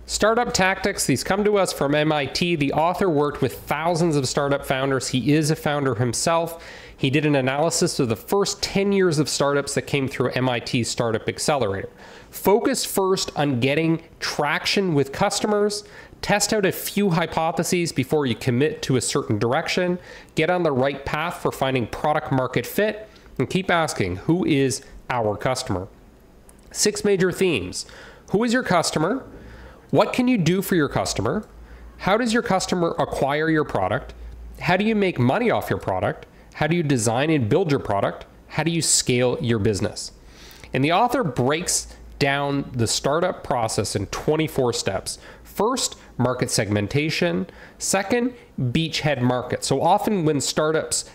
Startup tactics, these come to us from MIT. The author worked with thousands of startup founders. He is a founder himself. He did an analysis of the first 10 years of startups that came through MIT's Startup Accelerator. Focus first on getting traction with customers. Test out a few hypotheses before you commit to a certain direction. Get on the right path for finding product market fit. And keep asking, who is our customer? 6 major themes. Who is your customer? What can you do for your customer? How does your customer acquire your product? How do you make money off your product? How do you design and build your product? How do you scale your business? And the author breaks down the startup process in 24 steps. First, market segmentation. Second, beachhead market. So often when startups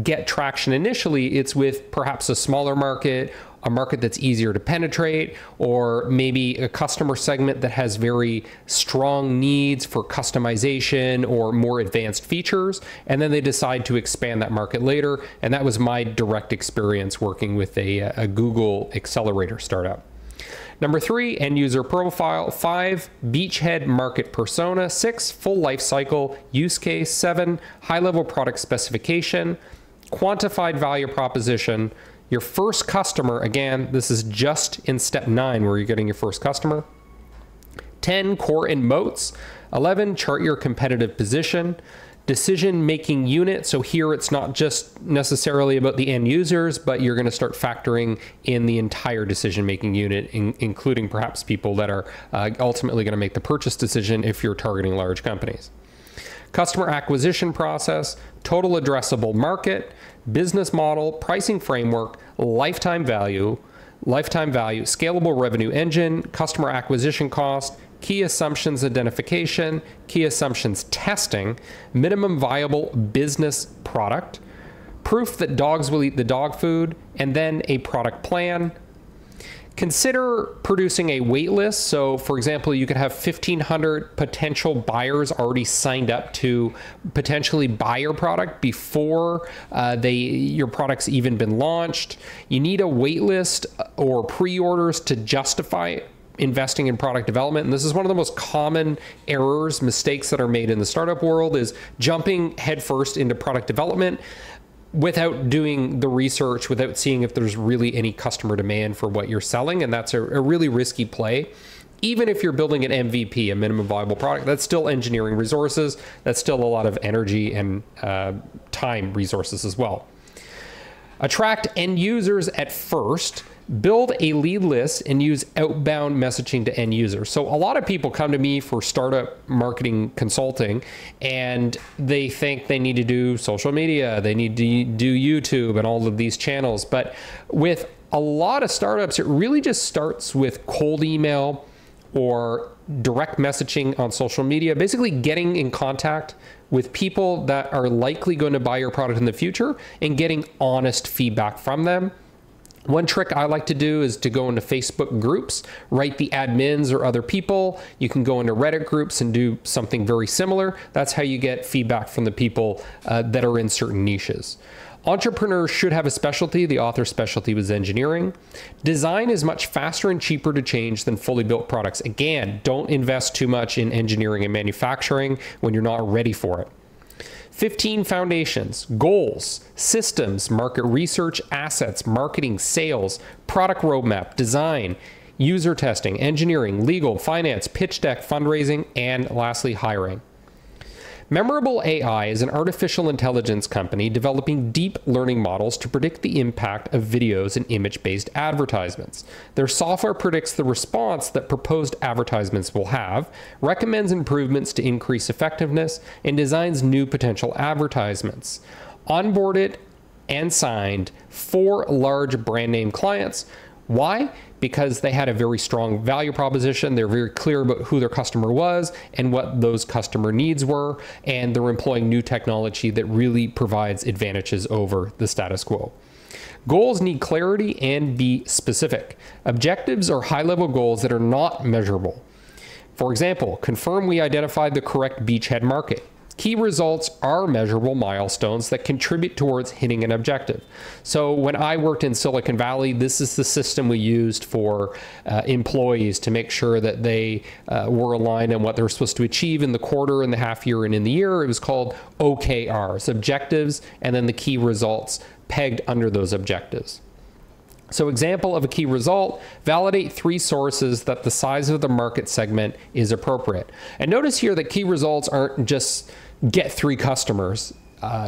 get traction initially, it's with perhaps a smaller market, a market that's easier to penetrate, or maybe a customer segment that has very strong needs for customization or more advanced features, and then they decide to expand that market later. And that was my direct experience working with a Google Accelerator startup. Number 3, end user profile. 5, beachhead market persona. 6, full life cycle use case. 7, high level product specification. Quantified value proposition. Your first customer, again, this is just in step 9 where you're getting your first customer. 10, core and moats. 11, chart your competitive position. Decision-making unit. So here it's not just necessarily about the end users, but you're going to start factoring in the entire decision-making unit, including perhaps people that are ultimately going to make the purchase decision if you're targeting large companies. Customer acquisition process, total addressable market, business model, pricing framework, lifetime value, scalable revenue engine, customer acquisition cost, key assumptions identification, key assumptions testing, minimum viable business product, proof that dogs will eat the dog food, and then a product plan. Consider producing a wait list. So for example, you could have 1,500 potential buyers already signed up to potentially buy your product before your product's even been launched. You need a wait list or pre-orders to justify investing in product development. And this is one of the most common errors, mistakes that are made in the startup world, is jumping headfirst into product development without doing the research, without seeing if there's really any customer demand for what you're selling. And that's a really risky play. Even if you're building an MVP, a minimum viable product, that's still engineering resources. That's still a lot of energy and time resources as well. Attract end users at first. Build a lead list and use outbound messaging to end users. So a lot of people come to me for startup marketing consulting, and they think they need to do social media, they need to do YouTube and all of these channels. But with a lot of startups, it really just starts with cold email or direct messaging on social media, basically getting in contact with people that are likely going to buy your product in the future and getting honest feedback from them. One trick I like to do is to go into Facebook groups, write the admins or other people. You can go into Reddit groups and do something very similar. That's how you get feedback from the people that are in certain niches. Entrepreneurs should have a specialty. The author's specialty was engineering. Design is much faster and cheaper to change than fully built products. Again, don't invest too much in engineering and manufacturing when you're not ready for it. 15 foundations: goals, systems, market research, assets, marketing, sales, product roadmap, design, user testing, engineering, legal, finance, pitch deck, fundraising, and lastly, hiring. Memorable AI is an artificial intelligence company developing deep learning models to predict the impact of videos and image-based advertisements. Their software predicts the response that proposed advertisements will have, recommends improvements to increase effectiveness, and designs new potential advertisements. Onboarded and signed 4 large brand name clients. Why? Because they had a very strong value proposition. They're very clear about who their customer was and what those customer needs were, and they're employing new technology that really provides advantages over the status quo. Goals need clarity and be specific. Objectives are high-level goals that are not measurable. For example, confirm we identified the correct beachhead market. Key results are measurable milestones that contribute towards hitting an objective. So when I worked in Silicon Valley, this is the system we used for employees to make sure that they were aligned on what they're supposed to achieve in the quarter, in the half year, and in the year. It was called OKRs, objectives, and then the key results pegged under those objectives. So example of a key result, validate 3 sources that the size of the market segment is appropriate. And notice here that key results aren't just get 3 customers,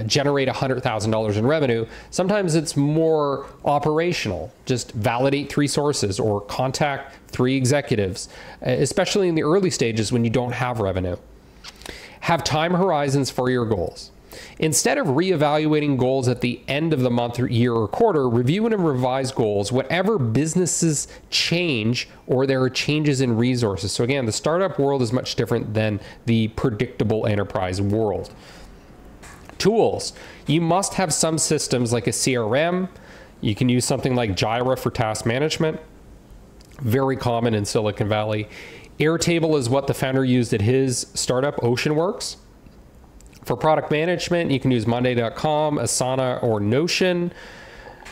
generate $100,000 in revenue. Sometimes it's more operational, just validate 3 sources or contact 3 executives, especially in the early stages when you don't have revenue. Have time horizons for your goals. Instead of reevaluating goals at the end of the month or year or quarter, review and revise goals whatever businesses change or there are changes in resources. So again, the startup world is much different than the predictable enterprise world. Tools. You must have some systems like a CRM. You can use something like Jira for task management. Very common in Silicon Valley. Airtable is what the founder used at his startup, Oceanworks. For product management, you can use Monday.com, Asana, or Notion.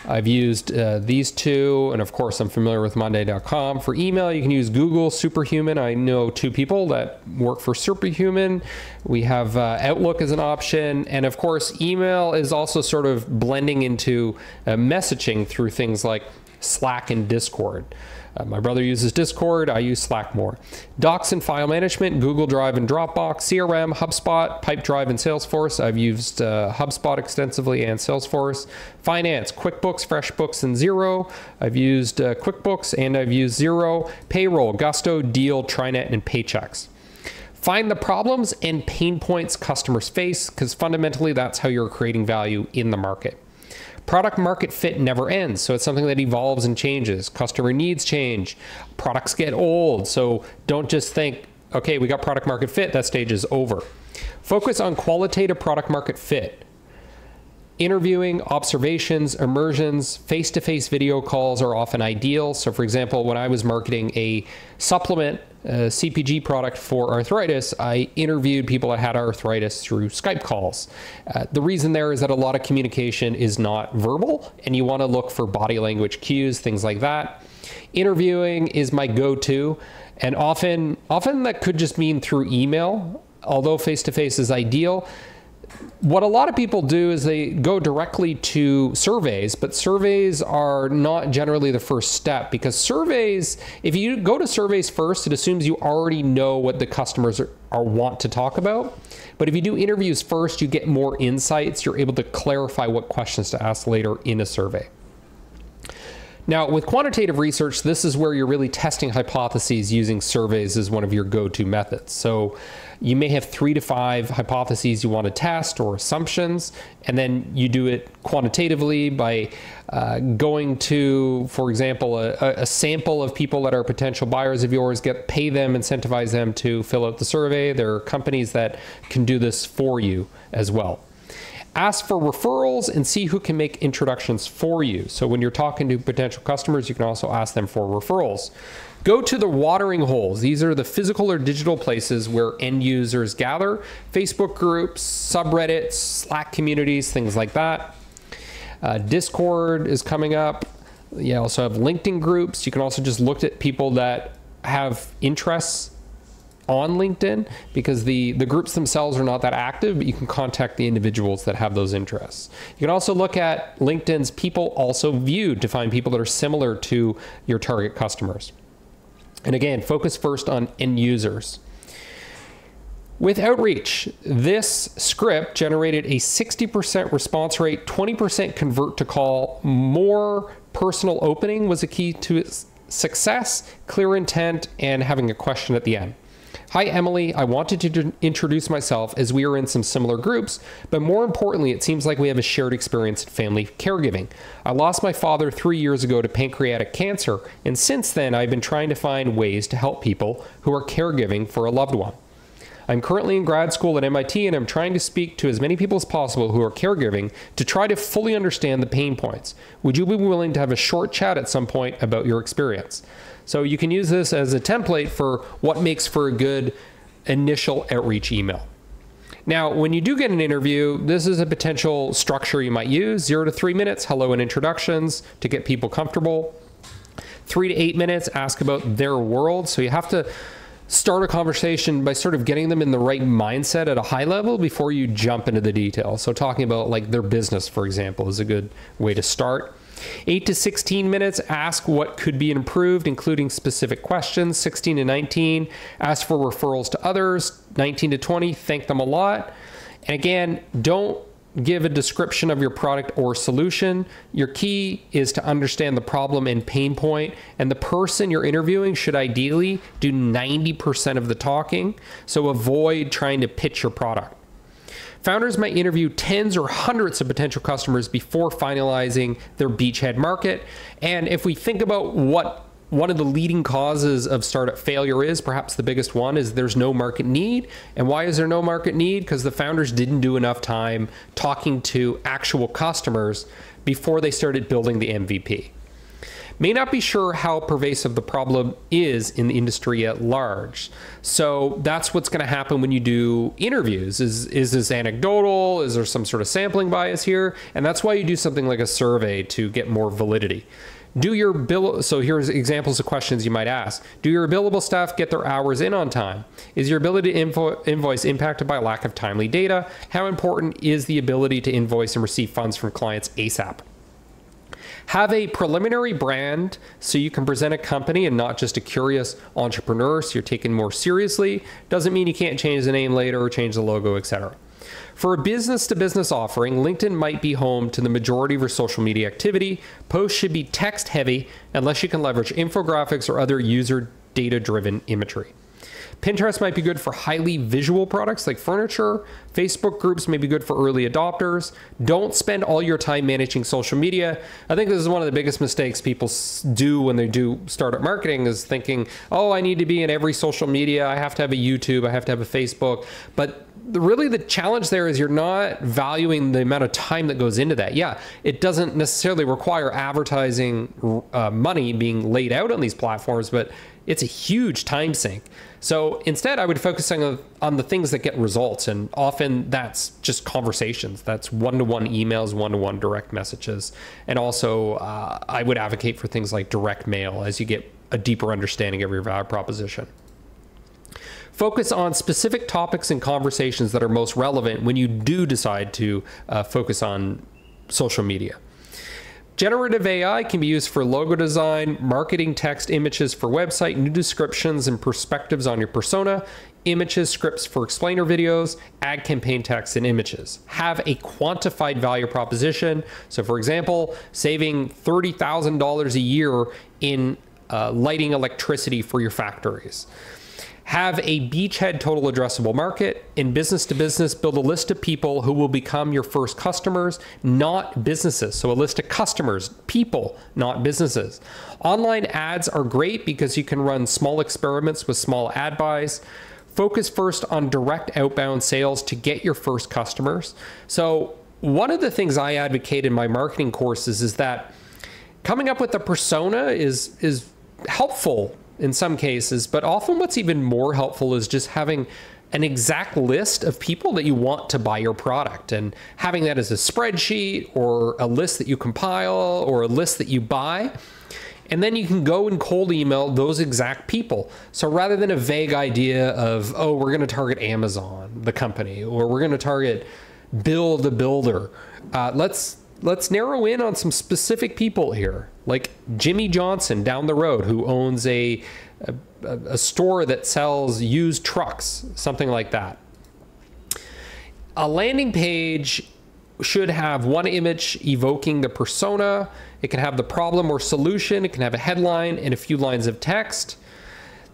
I've used these 2, and of course, I'm familiar with Monday.com. For email, you can use Google, Superhuman. I know 2 people that work for Superhuman. We have Outlook as an option, and of course, email is also sort of blending into messaging through things like Slack and Discord. My brother uses Discord, I use Slack more. Docs and file management, Google Drive and Dropbox, CRM, HubSpot, Pipedrive, and Salesforce. I've used HubSpot extensively and Salesforce. Finance, QuickBooks, FreshBooks, and Xero. I've used QuickBooks and I've used Xero. Payroll, Gusto, Deal, TriNet, and Paychex. Find the problems and pain points customers face, because fundamentally that's how you're creating value in the market. Product market fit never ends, so it's something that evolves and changes. Customer needs change. Products get old, so don't just think, okay, we got product market fit, that stage is over. Focus on qualitative product market fit. Interviewing, observations, immersions, face-to-face video calls are often ideal. So for example, when I was marketing a supplement, CPG product for arthritis, I interviewed people that had arthritis through Skype calls. The reason there is that a lot of communication is not verbal, and you want to look for body language cues, things like that. Interviewing is my go-to, and often that could just mean through email, although face-to-face is ideal. What a lot of people do is they go directly to surveys, but surveys are not generally the first step, because surveys, if you go to surveys first, it assumes you already know what the customers want to talk about. But if you do interviews first, you get more insights. You're able to clarify what questions to ask later in a survey. Now, with quantitative research, this is where you're really testing hypotheses using surveys as one of your go-to methods. So you may have 3 to 5 hypotheses you want to test or assumptions, and then you do it quantitatively by going to, for example, a sample of people that are potential buyers of yours, pay them, incentivize them to fill out the survey. There are companies that can do this for you as well. Ask for referrals and see who can make introductions for you. So when you're talking to potential customers, you can also ask them for referrals. Go to the watering holes. These are the physical or digital places where end users gather. Facebook groups, subreddits, Slack communities, things like that. Discord is coming up. You also have LinkedIn groups. You can also just look at people that have interests on LinkedIn, because the groups themselves are not that active, but you can contact the individuals that have those interests. You can also look at LinkedIn's people also viewed to find people that are similar to your target customers. And again, focus first on end users. With outreach, this script generated a 60% response rate, 20% convert to call. More personal opening was a key to its success, clear intent, and having a question at the end. Hi, Emily. I wanted to introduce myself as we are in some similar groups, but more importantly, it seems like we have a shared experience in family caregiving. I lost my father 3 years ago to pancreatic cancer, and since then, I've been trying to find ways to help people who are caregiving for a loved one. I'm currently in grad school at MIT, and I'm trying to speak to as many people as possible who are caregiving to try to fully understand the pain points. Would you be willing to have a short chat at some point about your experience? So you can use this as a template for what makes for a good initial outreach email. Now, when you do get an interview, this is a potential structure you might use. 0 to 3 minutes, hello and introductions to get people comfortable. 3 to 8 minutes, ask about their world. So you have to start a conversation by sort of getting them in the right mindset at a high level before you jump into the details. So talking about like their business, for example, is a good way to start. 8 to 16 minutes, ask what could be improved, including specific questions. 16 to 19, ask for referrals to others. 19 to 20, thank them a lot. And again, don't give a description of your product or solution. Your key is to understand the problem and pain point, and the person you're interviewing should ideally do 90% of the talking, so avoid trying to pitch your product. Founders might interview tens or hundreds of potential customers before finalizing their beachhead market. And if we think about what one of the leading causes of startup failure is, perhaps the biggest one, is there's no market need. And why is there no market need? Because the founders didn't do enough time talking to actual customers before they started building the MVP. May not be sure how pervasive the problem is in the industry at large. So that's what's going to happen when you do interviews. Is this anecdotal? Is there some sort of sampling bias here? And that's why you do something like a survey to get more validity. Do your so here's examples of questions you might ask. Do your billable staff get their hours in on time? Is your ability to invoice impacted by lack of timely data? How important is the ability to invoice and receive funds from clients ASAP? Have a preliminary brand so you can present a company and not just a curious entrepreneur, so you're taken more seriously. Doesn't mean you can't change the name later or change the logo, etc. For a business-to-business offering, LinkedIn might be home to the majority of your social media activity. Posts should be text-heavy unless you can leverage infographics or other user data-driven imagery. Pinterest might be good for highly visual products like furniture. Facebook groups may be good for early adopters. Don't spend all your time managing social media. I think this is one of the biggest mistakes people do when they do startup marketing, is thinking, oh, I need to be in every social media. I have to have a YouTube. I have to have a Facebook. But really the challenge there is you're not valuing the amount of time that goes into that. Yeah, it doesn't necessarily require advertising money being laid out on these platforms, but it's a huge time sink. So instead, I would focus on the things that get results. And often that's just conversations. That's one-to-one emails, one-to-one direct messages. And also, I would advocate for things like direct mail as you get a deeper understanding of your value proposition. Focus on specific topics and conversations that are most relevant when you do decide to focus on social media. Generative AI can be used for logo design, marketing text, images for website, new descriptions and perspectives on your persona, images, scripts for explainer videos, ad campaign text and images. Have a quantified value proposition. So for example, saving $30,000 a year in lighting electricity for your factories. Have a beachhead total addressable market. In business to business, build a list of people who will become your first customers, not businesses. So a list of customers, people, not businesses. Online ads are great because you can run small experiments with small ad buys. Focus first on direct outbound sales to get your first customers. So one of the things I advocate in my marketing courses is that coming up with a persona is helpful in some cases, but often what's even more helpful is just having an exact list of people that you want to buy your product, and having that as a spreadsheet or a list that you compile or a list that you buy. And then you can go and cold email those exact people. So rather than a vague idea of, oh, we're going to target Amazon, the company, or we're going to target Bill the builder, let's narrow in on some specific people here, like Jimmy Johnson down the road, who owns a store that sells used trucks, something like that. A landing page should have one image evoking the persona. It can have the problem or solution. It can have a headline and a few lines of text.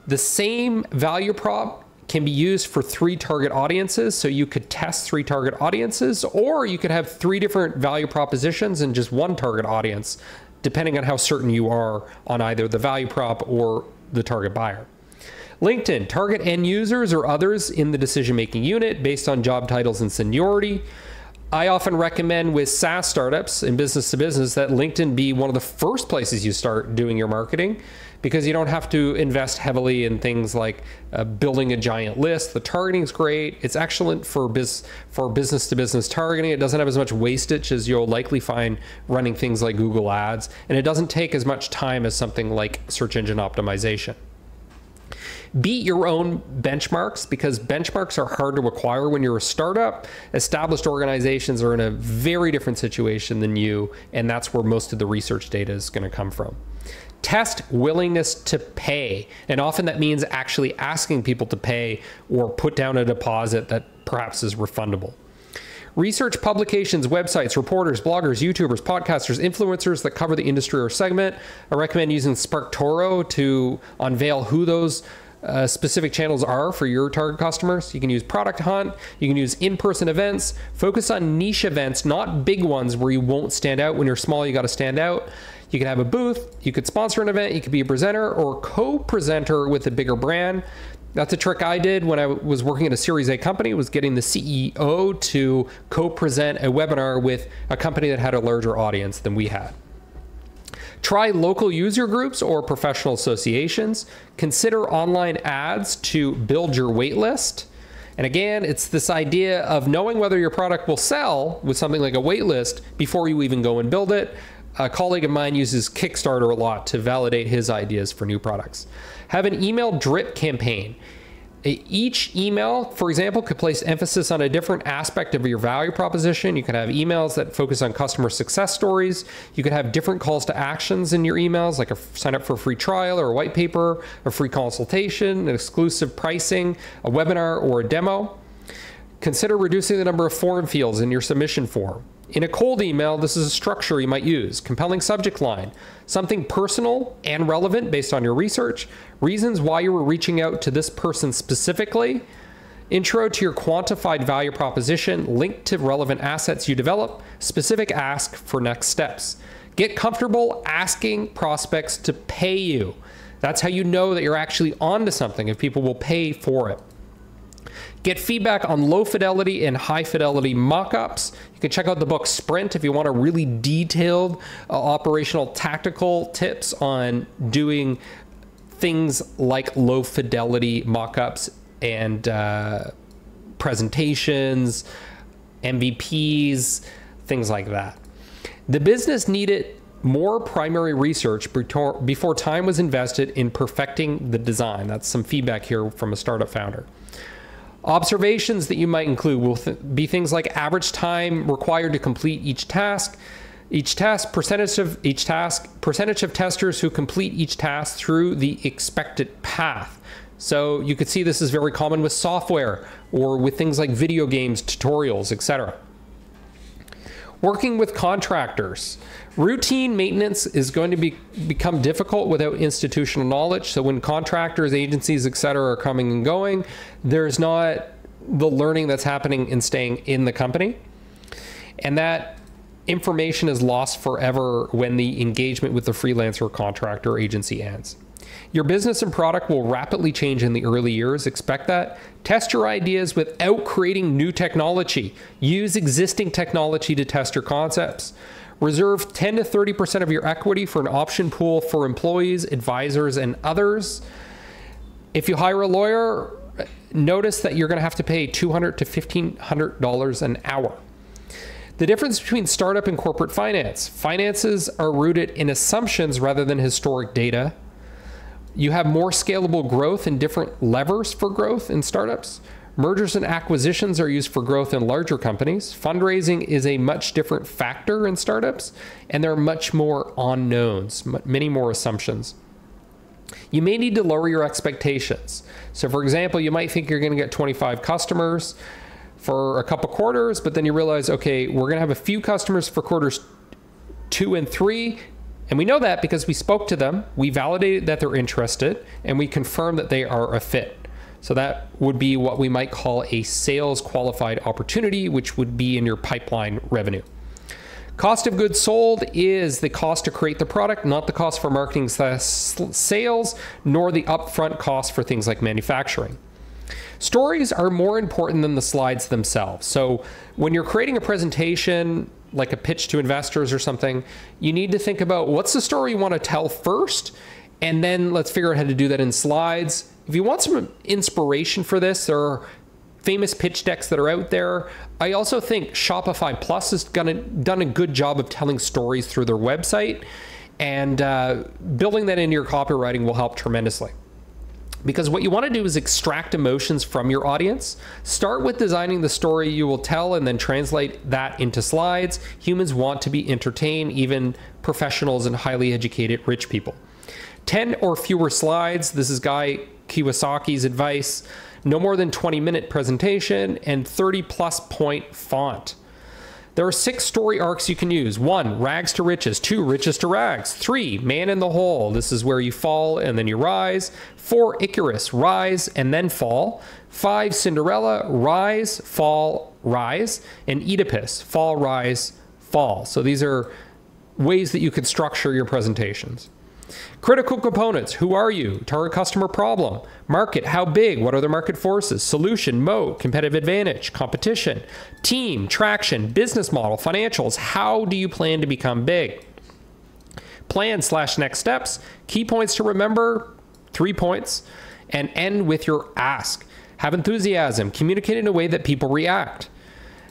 The same value prop can be used for 3 target audiences. So you could test 3 target audiences, or you could have 3 different value propositions and just 1 target audience, depending on how certain you are on either the value prop or the target buyer. LinkedIn, target end users or others in the decision-making unit based on job titles and seniority. I often recommend with SaaS startups and business to business that LinkedIn be one of the first places you start doing your marketing, because you don't have to invest heavily in things like building a giant list. The targeting is great. It's excellent for business to business targeting. It doesn't have as much wastage as you'll likely find running things like Google Ads, and it doesn't take as much time as something like search engine optimization. Beat your own benchmarks, because benchmarks are hard to acquire when you're a startup. Established organizations are in a very different situation than you, and that's where most of the research data is going to come from. Test willingness to pay, and often that means actually asking people to pay or put down a deposit that perhaps is refundable. Research publications, websites, reporters, bloggers, YouTubers, podcasters, influencers that cover the industry or segment. I recommend using SparkToro to unveil who those specific channels are for your target customers. You can use Product Hunt. You can use in-person events. Focus on niche events, not big ones where you won't stand out. When you're small, you got to stand out. You could have a booth. You could sponsor an event. You could be a presenter or co-presenter with a bigger brand. That's a trick I did when I was working at a Series A company, was getting the CEO to co-present a webinar with a company that had a larger audience than we had. Try local user groups or professional associations. Consider online ads to build your wait list. And again, it's this idea of knowing whether your product will sell with something like a wait list before you even go and build it. A colleague of mine uses Kickstarter a lot to validate his ideas for new products. Have an email drip campaign. Each email, for example, could place emphasis on a different aspect of your value proposition. You could have emails that focus on customer success stories. You could have different calls to actions in your emails, like a sign up for a free trial or a white paper, a free consultation, an exclusive pricing, a webinar, or a demo. Consider reducing the number of form fields in your submission form. In a cold email, this is a structure you might use. Compelling subject line, something personal and relevant based on your research, reasons why you were reaching out to this person specifically, intro to your quantified value proposition, link to relevant assets you develop, specific ask for next steps. Get comfortable asking prospects to pay you. That's how you know that you're actually onto something, if people will pay for it. Get feedback on low fidelity and high fidelity mock-ups. You can check out the book Sprint if you want a really detailed operational tactical tips on doing things like low fidelity mock-ups and presentations, MVPs, things like that. The business needed more primary research before time was invested in perfecting the design. That's some feedback here from a startup founder. Observations that you might include will be things like average time required to complete each task, percentage of testers who complete each task through the expected path. So you could see this is very common with software or with things like video games, tutorials, etc. Working with contractors. Routine maintenance is going to become difficult without institutional knowledge. So when contractors, agencies, etc. are coming and going, there's not the learning that's happening in staying in the company. And that information is lost forever when the engagement with the freelancer, contractor, or agency ends. Your business and product will rapidly change in the early years. Expect that. Test your ideas without creating new technology. Use existing technology to test your concepts. Reserve 10 to 30% of your equity for an option pool for employees, advisors, and others. If you hire a lawyer, notice that you're going to have to pay $200 to $1,500 an hour. The difference between startup and corporate finance. Finances are rooted in assumptions rather than historic data. You have more scalable growth and different levers for growth in startups. Mergers and acquisitions are used for growth in larger companies. Fundraising is a much different factor in startups, and there are much more unknowns, many more assumptions. You may need to lower your expectations. So for example, you might think you're going to get 25 customers for a couple quarters, but then you realize, okay, we're going to have a few customers for quarters 2 and 3. And we know that because we spoke to them, we validated that they're interested, and we confirmed that they are a fit. So that would be what we might call a sales qualified opportunity, which would be in your pipeline revenue. Cost of goods sold is the cost to create the product, not the cost for marketing sales, nor the upfront cost for things like manufacturing. Stories are more important than the slides themselves. So when you're creating a presentation, like a pitch to investors or something, you need to think about what's the story you want to tell first, And then let's figure out how to do that in slides. If you want some inspiration for this, there are famous pitch decks that are out there. I also think Shopify Plus has done a good job of telling stories through their website, and building that into your copywriting will help tremendously. Because what you want to do is extract emotions from your audience. Start with designing the story you will tell and then translate that into slides. Humans want to be entertained, even professionals and highly educated rich people. 10 or fewer slides. This is Guy Kiwasaki's advice. No more than 20-minute presentation and 30+ point font. There are 6 story arcs you can use. 1, rags to riches. 2, riches to rags. 3, man in the hole. This is where you fall and then you rise. 4, Icarus, rise and then fall. 5, Cinderella, rise, fall, rise. And Oedipus, fall, rise, fall. So these are ways that you could structure your presentations. Critical components. Who are you? Target customer problem. Market. How big? What are the market forces? Solution. Moat. Competitive advantage. Competition. Team. Traction. Business model. Financials. How do you plan to become big? Plan/next steps. Key points to remember. 3 points. And end with your ask. Have enthusiasm. Communicate in a way that people react.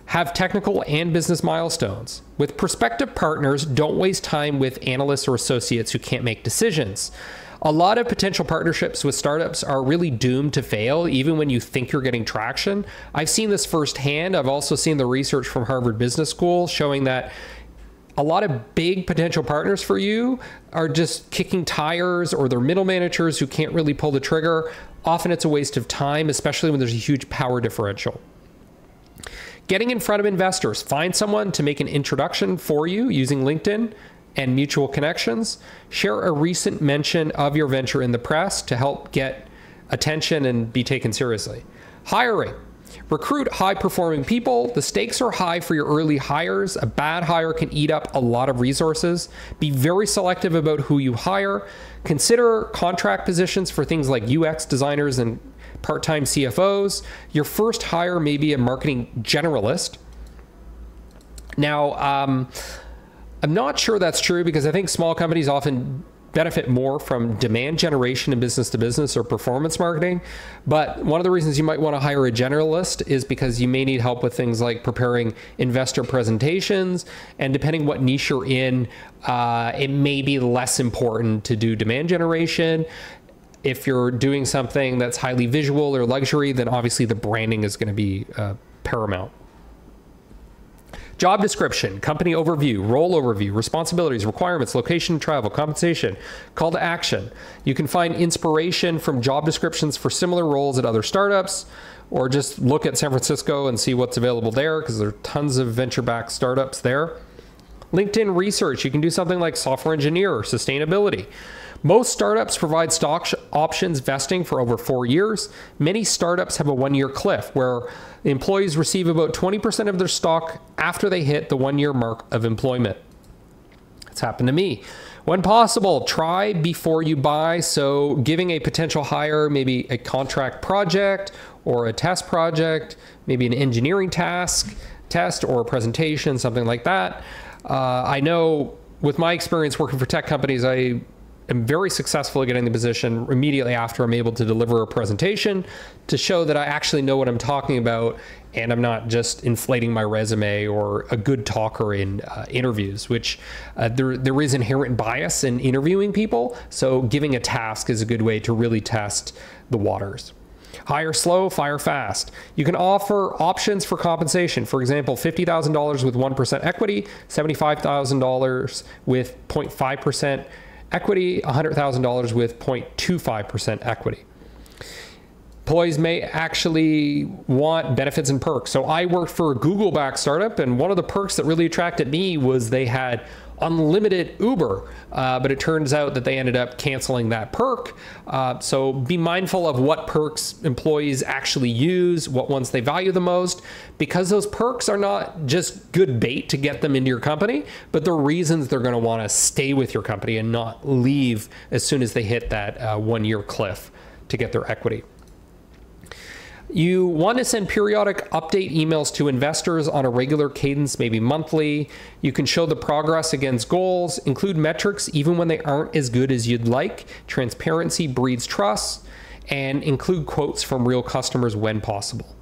Have technical and business milestones. With prospective partners, don't waste time with analysts or associates who can't make decisions. A lot of potential partnerships with startups are really doomed to fail, even when you think you're getting traction. I've seen this firsthand. I've also seen the research from Harvard Business School showing that a lot of big potential partners for you are just kicking tires, or they're middle managers who can't really pull the trigger. Often it's a waste of time, especially when there's a huge power differential. Getting in front of investors. Find someone to make an introduction for you using LinkedIn and mutual connections. Share a recent mention of your venture in the press to help get attention and be taken seriously. Hiring. Recruit high-performing people. The stakes are high for your early hires. A bad hire can eat up a lot of resources. Be very selective about who you hire. Consider contract positions for things like UX designers and part-time CFOs. Your first hire may be a marketing generalist. Now, I'm not sure that's true, because I think small companies often benefit more from demand generation and business to business or performance marketing. But one of the reasons you might want to hire a generalist is because you may need help with things like preparing investor presentations. And depending what niche you're in, it may be less important to do demand generation. If you're doing something that's highly visual or luxury, then obviously the branding is going to be paramount. Job description, company overview, role overview, responsibilities, requirements, location, travel, compensation, call to action. You can find inspiration from job descriptions for similar roles at other startups, or just look at San Francisco and see what's available there, because there are tons of venture-backed startups there. LinkedIn research, you can do something like software engineer or sustainability. Most startups provide stock options vesting for over 4 years. Many startups have a 1-year cliff where employees receive about 20% of their stock after they hit the 1-year mark of employment. It's happened to me. When possible, try before you buy. So giving a potential hire maybe a contract project or a test project, maybe an engineering test or a presentation, something like that. I know with my experience working for tech companies, I am very successful at getting the position immediately after I'm able to deliver a presentation to show that I actually know what I'm talking about, and I'm not just inflating my resume or a good talker in interviews, which there is inherent bias in interviewing people. So giving a task is a good way to really test the waters. Hire slow, fire fast. You can offer options for compensation. For example, $50,000 with 1% equity, $75,000 with 0.5% equity, $100,000 with 0.25% equity. Employees may actually want benefits and perks. So I worked for a Google-backed startup, and one of the perks that really attracted me was they had unlimited Uber, but it turns out that they ended up canceling that perk. So be mindful of what perks employees actually use, what ones they value the most, because those perks are not just good bait to get them into your company, but the reasons they're going to want to stay with your company and not leave as soon as they hit that 1-year cliff to get their equity. You want to send periodic update emails to investors on a regular cadence, maybe monthly. You can show the progress against goals, include metrics even when they aren't as good as you'd like. Transparency breeds trust, and include quotes from real customers when possible.